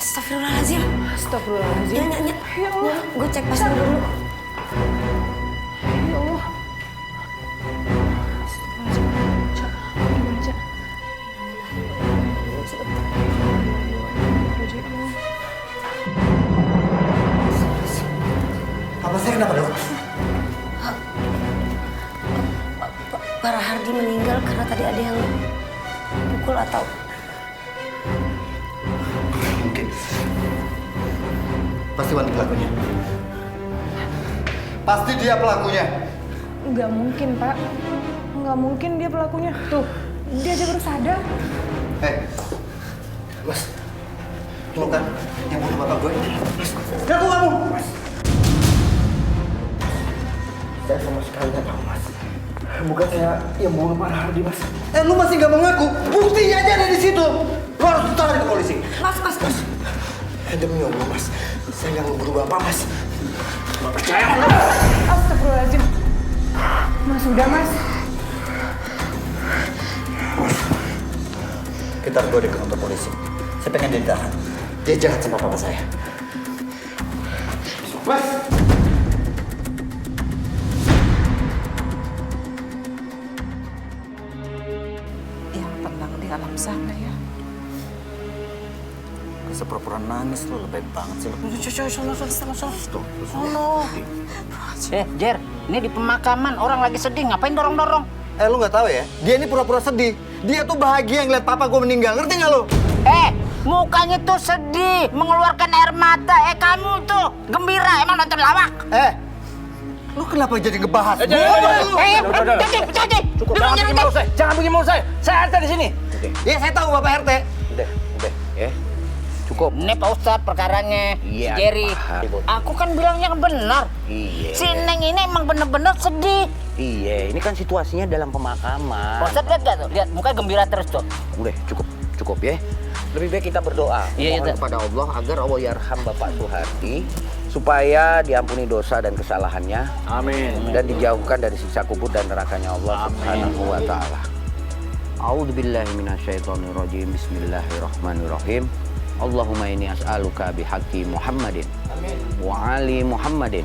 Astagfirullahaladzim. Astagfirullahaladzim. Nyak. Ya Allah. Gue cek pasien dulu. Ya Allah. Astagfirullahaladzim. Cak, gimana, Cak? Papa saya kenapa, Dok? Pak Rahardi meninggal karena tadi ada yang pukul atau... Mungkin. Pasti Wan pelakunya. Pasti dia pelakunya. Nggak mungkin, Pak. Nggak mungkin dia pelakunya. Tuh, dia aja baru sadar. Mas. Lo kan yang bunuh bapak gue. Mas, ngaku kamu. Mas. Saya sama sekali nggak tahu, Mas. Bukan saya yang bunuh Pak Rahardi, Mas. Lu masih nggak mau ngaku? Buktinya aja ada di situ. Lu harus tahan ke polisi. Mas. Demi Allah, Mas. Saya nggak mau bunuh bapak, Mas. Nggak percaya. Astagfirullahaladzim. Mas, udah, Mas. Kita harus bawa dia ke kantor polisi. Saya pengen dia ditahan. Dia jahat sama papa saya. Mas! Yang tenang di alam sana ya. Sepura-pura nangis lo, lebay banget sih lo. Jer, ini di pemakaman orang lagi sedih, ngapain dorong-dorong? Lu nggak tahu ya? Dia ini pura-pura sedih. Dia tuh bahagia ngeliat papa gue meninggal. Ngerti nggak lo? Mukanya tuh sedih, mengeluarkan air mata. Kamu tuh gembira, emang nonton lawak? Lu kenapa jadi ngebahas? Jadi. Cukup, jangan bikin malu saya. Jangan bikin malu saya. Saya RT di sini. Ya saya tahu bapak RT. Udah, ya. Cukup. Ini Pak Ustadz perkaranya, Iya, si Jerry. paham. Aku kan bilangnya benar. Iya. Si Neng ini emang bener-bener sedih. Iya, ini kan situasinya dalam pemakaman. Pak Ustadz lihat gak tuh? Lihat, mukanya gembira terus tuh. Udah, cukup ya. Lebih baik kita berdoa. Iya, Mohon iya. kepada Allah agar Allah yarham Bapak Suhardi supaya diampuni dosa dan kesalahannya. Amin. Dan dijauhkan dari siksa kubur dan nerakanya Allah Subhanahu wa taala. A'udzubillahi minasyaitonirrajim. Bismillahirrahmanirrahim. Allahumma inni as'aluka bihaqqi Muhammadin wa ali Muhammadin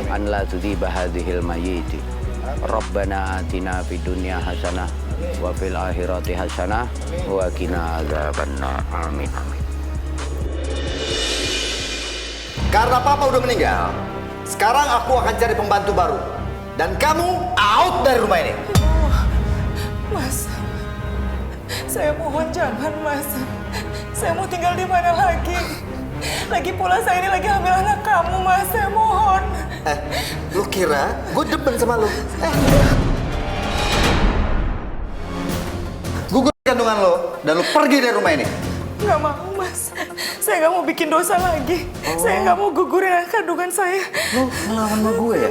an la tudhiba hadhil mayyiti. Rabbana atina fid dunya hasanah wa fil akhirati hasanah wa qina adzabannar. Amin. Karena papa udah meninggal, sekarang aku akan cari pembantu baru. Dan kamu out dari rumah ini. Mas, saya mohon jangan, Mas. Saya mau tinggal di mana lagi? Lagi pula saya ini lagi hamil anak kamu, Mas. Saya mohon. Lu kira gue demen sama lu? Gugur kandungan lo dan lu pergi dari rumah ini. Nggak mau, Mas. Saya nggak mau bikin dosa lagi. Saya nggak mau gugurin anak kandungan saya. Lu ngelawan sama gue ya?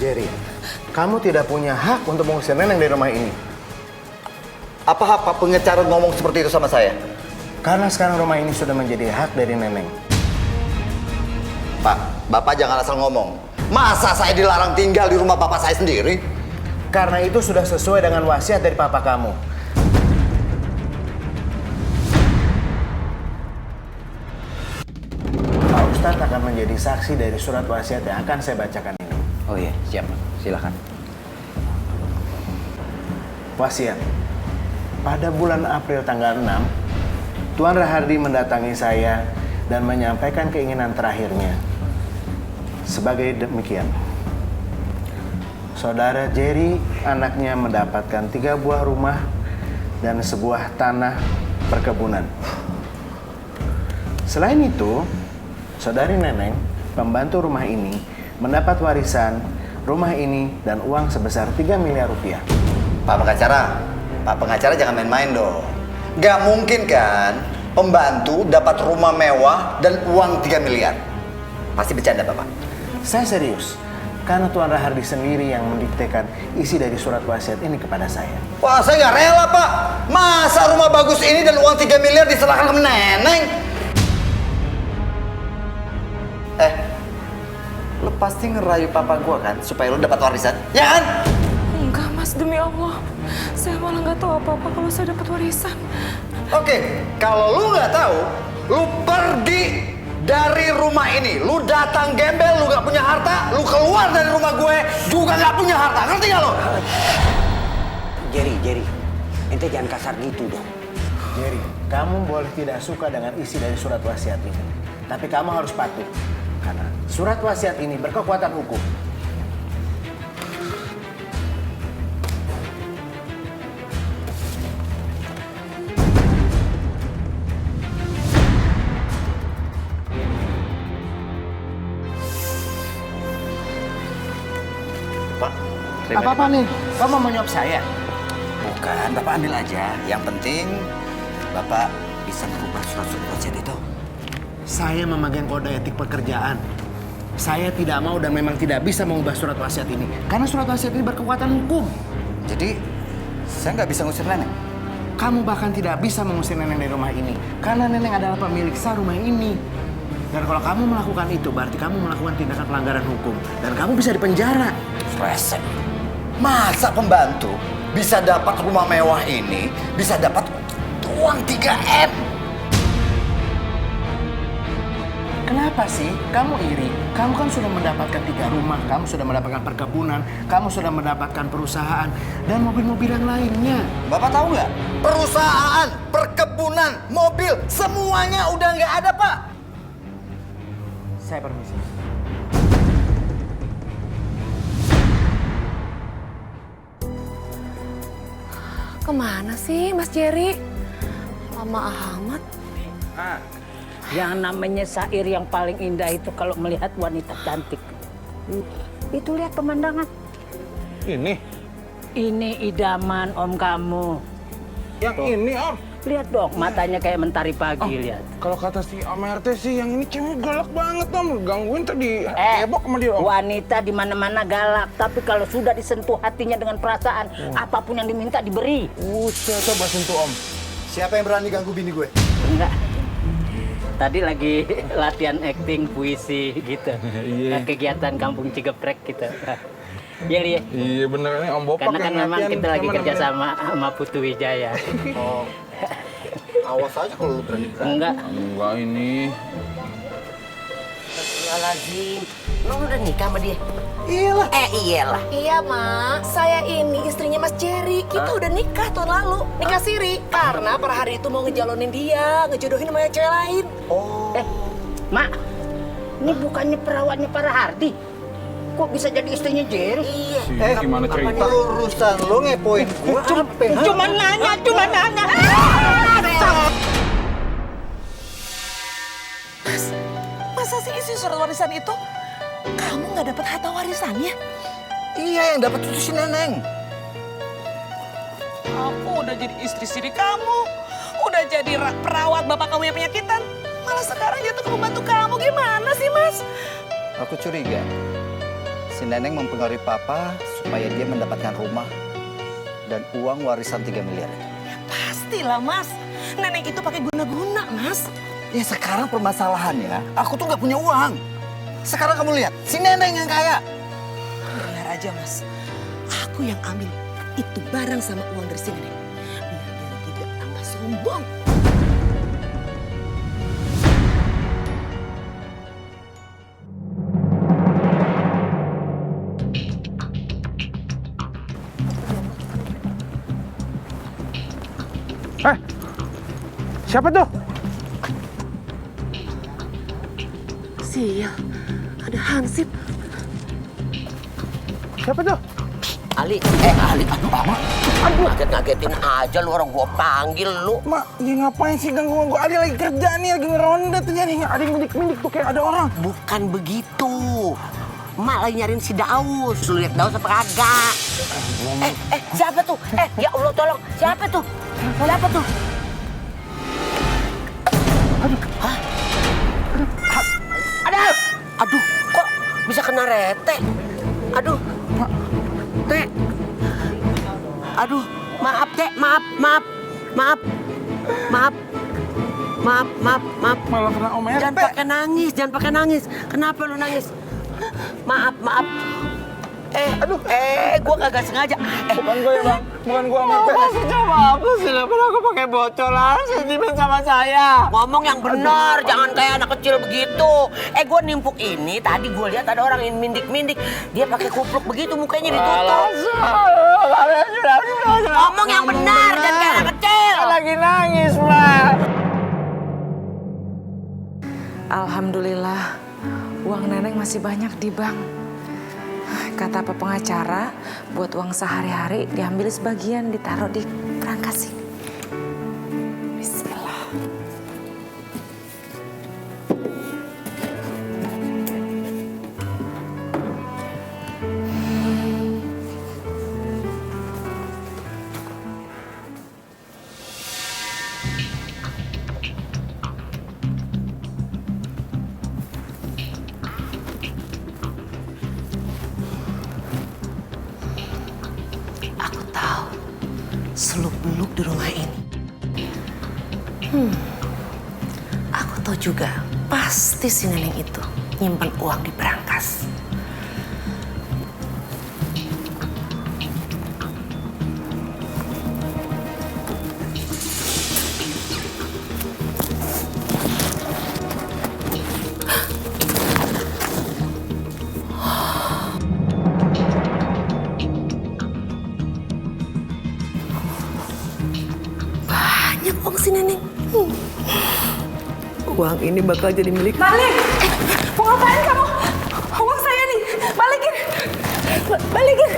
Jerry, kamu tidak punya hak untuk mengusir Neneng dari rumah ini. Apa hak Pak pengecara ngomong seperti itu sama saya? Karena sekarang rumah ini sudah menjadi hak dari Neneng. Pak, Bapak jangan asal ngomong. Masa saya dilarang tinggal di rumah Bapak saya sendiri? Karena itu sudah sesuai dengan wasiat dari papa kamu. Pak Ustadz akan menjadi saksi dari surat wasiat yang akan saya bacakan ini. Oh iya, siap. Silakan. Wasiat. Pada bulan April tanggal 6, Tuan Rahardi mendatangi saya dan menyampaikan keinginan terakhirnya. Sebagai demikian. Saudara Jerry, anaknya mendapatkan 3 buah rumah dan sebuah tanah perkebunan. Selain itu, saudari Neneng, pembantu rumah ini, mendapat warisan rumah ini dan uang sebesar 3 miliar rupiah. Pak pengacara jangan main-main dong. Gak mungkin kan pembantu dapat rumah mewah dan uang 3 miliar. Pasti bercanda Bapak. Saya serius, karena Tuan Rahardi sendiri yang mendiktekan isi dari surat wasiat ini kepada saya. Wah, saya nggak rela, Pak. Masa rumah bagus ini dan uang 3 miliar diserahkan ke Neneng? Lo pasti ngerayu papa gua kan supaya lo dapat warisan, ya kan? Enggak. Mas, demi Allah, saya malah nggak tahu apa-apa kalau saya dapat warisan. Oke, kalau lu nggak tahu, lu pergi dari rumah ini. Lu datang gembel, lu nggak punya harta, lu keluar dari rumah gue juga nggak punya harta. Ngerti nggak lo? Jerry, ente jangan kasar gitu dong. Jerry, kamu boleh tidak suka dengan isi dari surat wasiat ini. Tapi kamu harus patuh. Karena surat wasiat ini berkekuatan hukum. Pak, Apa-apa nih? Kamu mau nyuap saya? bukan, Bapak ambil aja. Yang penting Bapak bisa merubah surat-surat wasiat itu. Saya memegang kode etik pekerjaan. Saya tidak mau dan memang tidak bisa mengubah surat wasiat ini. Karena surat wasiat ini berkekuatan hukum. Jadi, saya nggak bisa ngusir nenek. Kamu bahkan tidak bisa mengusir nenek dari rumah ini. Karena nenek adalah pemilik sah rumah ini. Dan kalau kamu melakukan itu, berarti kamu melakukan tindakan pelanggaran hukum. Dan kamu bisa dipenjara. Resek. Masa pembantu bisa dapat rumah mewah ini, bisa dapat uang 3M? Kenapa sih kamu iri? Kamu kan sudah mendapatkan 3 rumah, kamu sudah mendapatkan perkebunan, kamu sudah mendapatkan perusahaan, dan mobil-mobil yang lainnya. Bapak tahu nggak? Perusahaan, perkebunan, mobil, semuanya udah nggak ada, Pak. Saya permisi. Kemana sih Mas Jerry? Lama amat. Yang namanya syair yang paling indah itu kalau melihat wanita cantik. Itu lihat pemandangan. Ini idaman om kamu. Yang ini, Om. Lihat dong, matanya kayak mentari pagi, lihat. Kalau kata si Om RT sih, yang ini cewek galak banget, Om. Gangguin tadi heboh sama dia, Om. Wanita di mana-mana galak, tapi kalau sudah disentuh hatinya dengan perasaan, apapun yang diminta diberi. Saya coba sentuh, Om. Siapa yang berani ganggu bini gue? Enggak. Tadi lagi latihan acting puisi gitu. Kegiatan kampung Cigeprek gitu. Iya, Li. Iya bener nih, Om Bopak Karena kan yang memang latihan kita lagi sama kerja namanya. sama Putu Wijaya. Oh. Awas aja kalau lu berani-berani. Enggak. Enggak ini. Astagfirullahaladzim. Lu udah nikah sama dia? Iyalah. Iyalah. Iya, Ma. Saya ini istrinya Mas Jerry. Kita udah nikah tahun lalu. Nikah siri. Karena per hari itu mau ngejalonin dia, ngejodohin sama cewek lain. Mak, ini bukannya perawatnya para Hardi? Kok bisa jadi istrinya Jerry? Iya. Gimana cerita? Urusan lu ngepoin gue apa? Cuma nanya. Masa sih isi surat warisan itu kamu nggak dapat harta warisannya? Iya, yang dapat itu si Neneng. Aku udah jadi istri siri kamu, udah jadi perawat bapak kamu yang penyakitan. Malah sekarang jatuh ke pembantu kamu, gimana sih, Mas? Aku curiga si Neneng mempengaruhi Papa supaya dia mendapatkan rumah dan uang warisan 3 miliar. Ya pastilah, Mas. Nenek itu pakai guna-guna, Mas. Ya sekarang permasalahannya, aku tuh nggak punya uang. Sekarang kamu lihat, si Neneng yang kaya. Biar aja, Mas. Aku yang ambil itu barang sama uang dari si Nenek. Biar dia tidak tambah sombong. Siapa tuh? Sial, ada hansip. Siapa tuh? Ali, Ali, aduh, ngagetin aja lu, orang gua panggil lu. Mak, dia ngapain sih ganggu gua? Ada lagi kerja nih, lagi ngeronda tuh jadi ada yang mindik-mindik tuh kayak ada orang. Bukan begitu. Mak lagi nyariin si Daus. Lu lihat Daus apa kagak? Siapa tuh? Ya Allah tolong. Siapa tuh? Siapa tuh? Aduh, kok bisa kena rete? Aduh, Teh. Aduh, maaf Teh, maaf. Malah kena Om RT. Jangan pakai nangis. Kenapa lu nangis? Maaf. Gua kagak sengaja. Bukan gue ya, Bang. Bukan gue sama Pe. Maksudnya apa sih? Kenapa aku pakai bocolan sentimen sama saya? Ngomong yang benar, jangan kayak anak kecil begitu. Gue nimpuk ini, tadi gue lihat ada orang yang mindik-mindik. Dia pakai kupluk begitu, mukanya ditutup. Ngomong yang benar, jangan kayak anak kecil. Lagi nangis, Mbak. Alhamdulillah, uang Neneng masih banyak di bank. Kata Pak pengacara, buat uang sehari-hari diambil sebagian, ditaruh di berangkas ini. Bismillah. Seluk-beluk di rumah ini. Aku tahu juga pasti si Neneng itu nyimpen uang di berangkas. Uang si Neneng. Uang ini bakal jadi milik. Balik! Mau ngapain kamu? Uang saya nih, balikin! Balikin!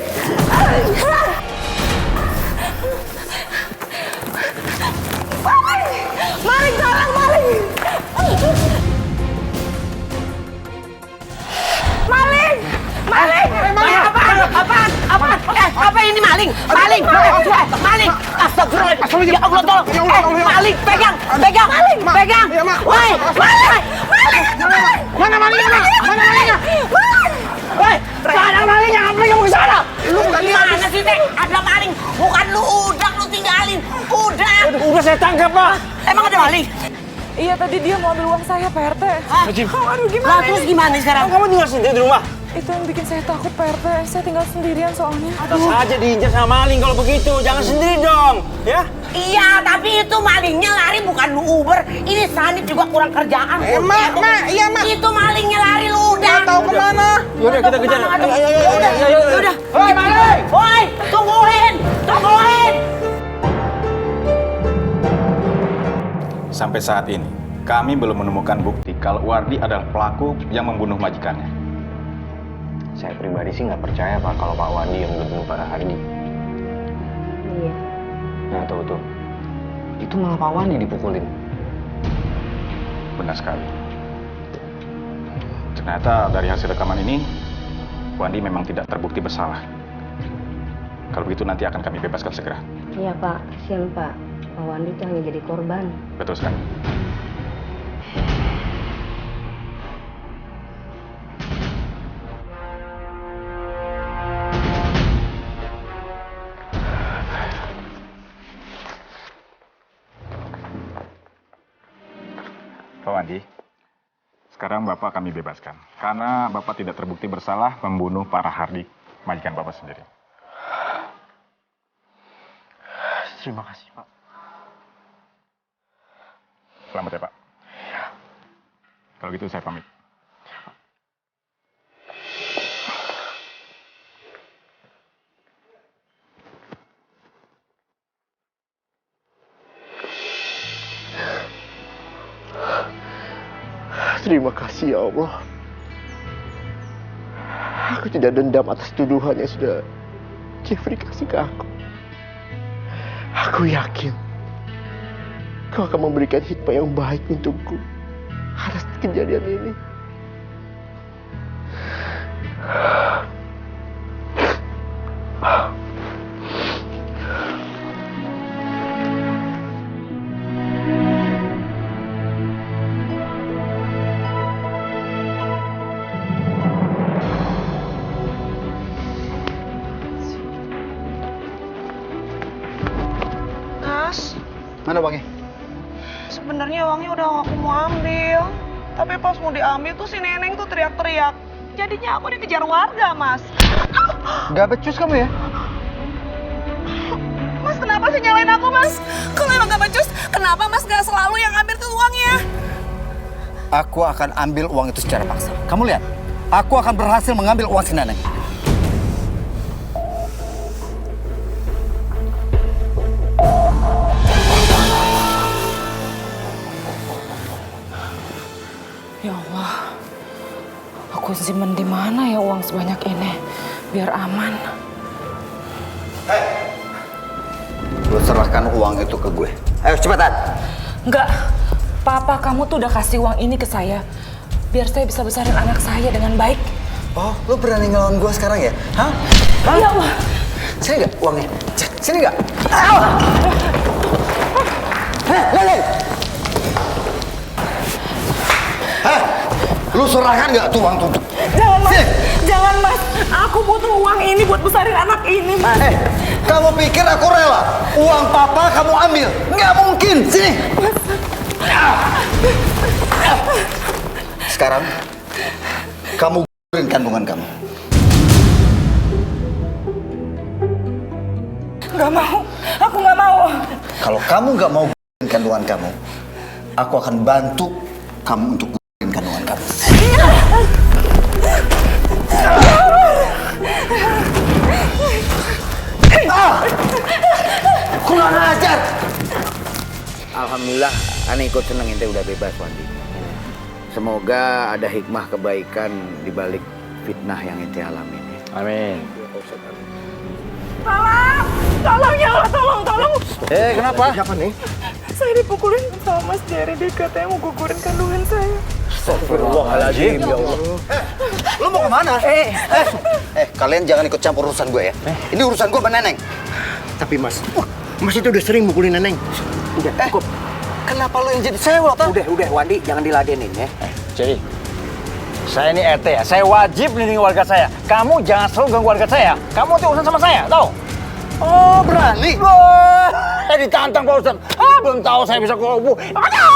Maling! Maling, tolong maling! Maling! Maling! Maling apaan? Apaan? Apaan? Apa ini maling? Maling! Maling! Astagfirullah! Ya Allah tolong! Maling! Pegang! Pegang! Maling! Pegang! Woi! Maling! Maling! Mana malingnya, Mak? Mana malingnya? Woi! Ada malingnya, ngapain kamu ke sana? Lu gimana sih, Teh? Ada maling. Bukan lu udah lu tinggalin. Udah. Udah saya tangkap, Pak. Emang ada maling? Iya, tadi dia mau ambil uang saya, Pak RT. Aduh, gimana? Lah, terus gimana sekarang? Kamu tinggal sendiri di rumah? Itu yang bikin saya takut, Pak RT. Saya tinggal sendirian soalnya. Saja diincar sama maling kalau begitu. Jangan sendiri dong, ya? Iya, tapi itu malingnya lari bukan lu Uber. Ini Sanit juga kurang kerjaan. Mak, iya, Mak. Itu malingnya lari lu udah. Tahu kemana? Yaudah, kita kejar. Ayo. Udah. Hei, maling! Woi, tungguin. Tungguin. Sampai saat ini, kami belum menemukan bukti kalau Wardi adalah pelaku yang membunuh majikannya. Saya pribadi sih nggak percaya, Pak, kalau Pak Wardi yang membunuh Pak Rahardi. Iya. Nah, tuh. Itu malah Pak Wardi dipukulin. Benar sekali. Ternyata dari hasil rekaman ini, Wandi memang tidak terbukti bersalah. Kalau begitu nanti akan kami bebaskan segera. Iya Pak, kasihan Pak. Pak Wandi itu hanya jadi korban. Betul sekali. Pak Wandi, sekarang Bapak kami bebaskan. Karena Bapak tidak terbukti bersalah membunuh Pak Rahardi, majikan Bapak sendiri. Terima kasih, Pak. Selamat ya, Pak. Kalau gitu saya pamit. Terima kasih ya Allah. Aku tidak dendam atas tuduhan yang sudah Jeffrey kasih ke aku. Aku yakin Kau akan memberikan hikmah yang baik untukku atas kejadian ini. Mana uangnya? Sebenarnya uangnya udah aku mau ambil. Tapi pas mau diambil tuh si Neneng tuh teriak-teriak. Jadinya aku dikejar warga, Mas. Gak becus kamu ya? Mas, kenapa sih nyalain aku, Mas? Kalau emang gak becus, kenapa Mas gak selalu yang ambil tuh uangnya? Aku akan ambil uang itu secara paksa. Kamu lihat, aku akan berhasil mengambil uang si Neneng. Ya Allah, aku simpen di mana ya uang sebanyak ini, biar aman. Lu serahkan uang itu ke gue. Ayo cepetan. Enggak, papa kamu tuh udah kasih uang ini ke saya, biar saya bisa besarin anak saya dengan baik. Oh, lu berani ngelawan gue sekarang ya? Hah? Ya Allah. Sini nggak uangnya? Sini nggak? Neneng! Hah? Lu serahkan nggak tuh uang tuh? Jangan, Mas. Jangan, Mas. Aku butuh uang ini buat besarin anak ini, Mas. Kamu pikir aku rela? Uang papa kamu ambil? Nggak mungkin. Sini. Sekarang, kamu gugurin kandungan kamu. Nggak mau. Aku nggak mau. Kalau kamu nggak mau gugurin kandungan kamu, aku akan bantu kamu untuk gugurin kandungan kamu. Kurang ajar. Alhamdulillah, aneh ikut seneng ente udah bebas, Wandi. Semoga ada hikmah kebaikan di balik fitnah yang ente alami. Amin. Tolong! Tolong ya Allah, tolong! Kenapa? Siapa nih? Saya dipukulin sama Mas Jerry, dia katanya mau gugurin kandungan saya. Astagfirullahaladzim, ya Allah. Lu mau kemana? Kalian jangan ikut campur urusan gue ya. Ini urusan gue sama Neneng. Tapi Mas itu udah sering mukulin Neneng. Udah, cukup. Kenapa lu yang jadi sewot? Udah, Wandi, jangan diladenin ya. Jadi, saya ini RT ya, saya wajib melindungi warga saya. Kamu jangan selalu ganggu warga saya. Kamu tuh urusan sama saya, tahu? Oh, berani? Ditantang Pak Ustadz. Belum tahu saya bisa kubu. Udah.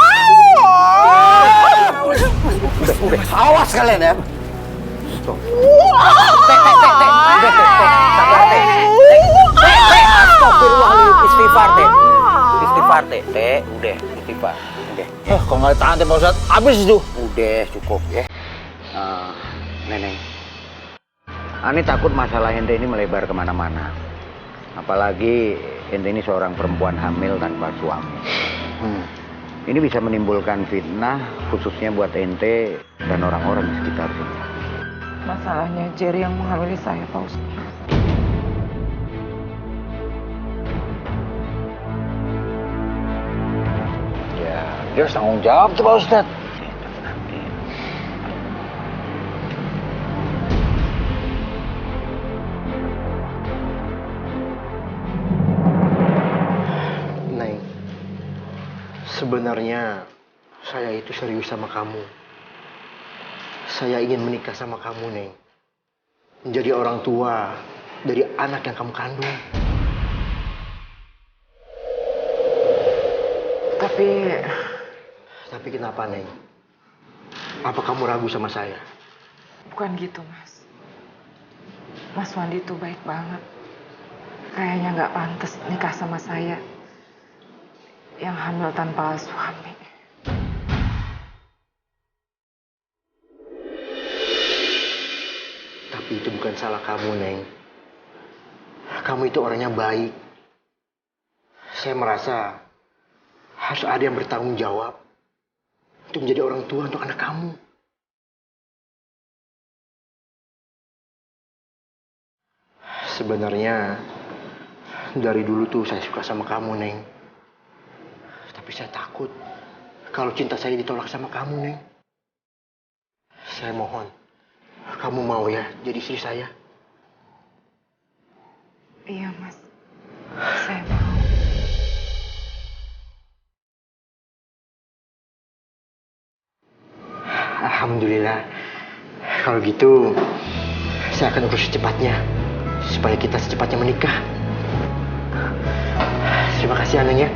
Awas kalian ya. Istighfar, Teh. Udah, istighfar. Udah. Kok nggak ditahan Pak Ustadz? Habis itu. Udah, cukup ya. Neneng. Ani takut masalah ente ini melebar kemana-mana. Apalagi ente ini seorang perempuan hamil tanpa suami. Ini bisa menimbulkan fitnah khususnya buat ente dan orang-orang di sekitar sini. Masalahnya Jerry yang menghamili saya, Pak Ustadz. Ya, dia harus tanggung jawab tuh Pak Ustadz. Neng, sebenarnya saya itu serius sama kamu. Saya ingin menikah sama kamu, Neng. Menjadi orang tua dari anak yang kamu kandung. Tapi kenapa, Neng? Apa kamu ragu sama saya? Bukan gitu, Mas. Mas Wandi tuh baik banget. Kayaknya nggak pantas nikah sama saya yang hamil tanpa suami. Tapi itu bukan salah kamu, Neng. Kamu itu orangnya baik. Saya merasa harus ada yang bertanggung jawab untuk menjadi orang tua untuk anak kamu. Sebenarnya dari dulu tuh saya suka sama kamu, Neng. Tapi saya takut kalau cinta saya ditolak sama kamu, Neng. Saya mohon, kamu mau ya jadi istri saya? Iya, Mas. Saya mau. Alhamdulillah. Kalau gitu, saya akan urus secepatnya supaya kita secepatnya menikah. Terima kasih, Aneng ya.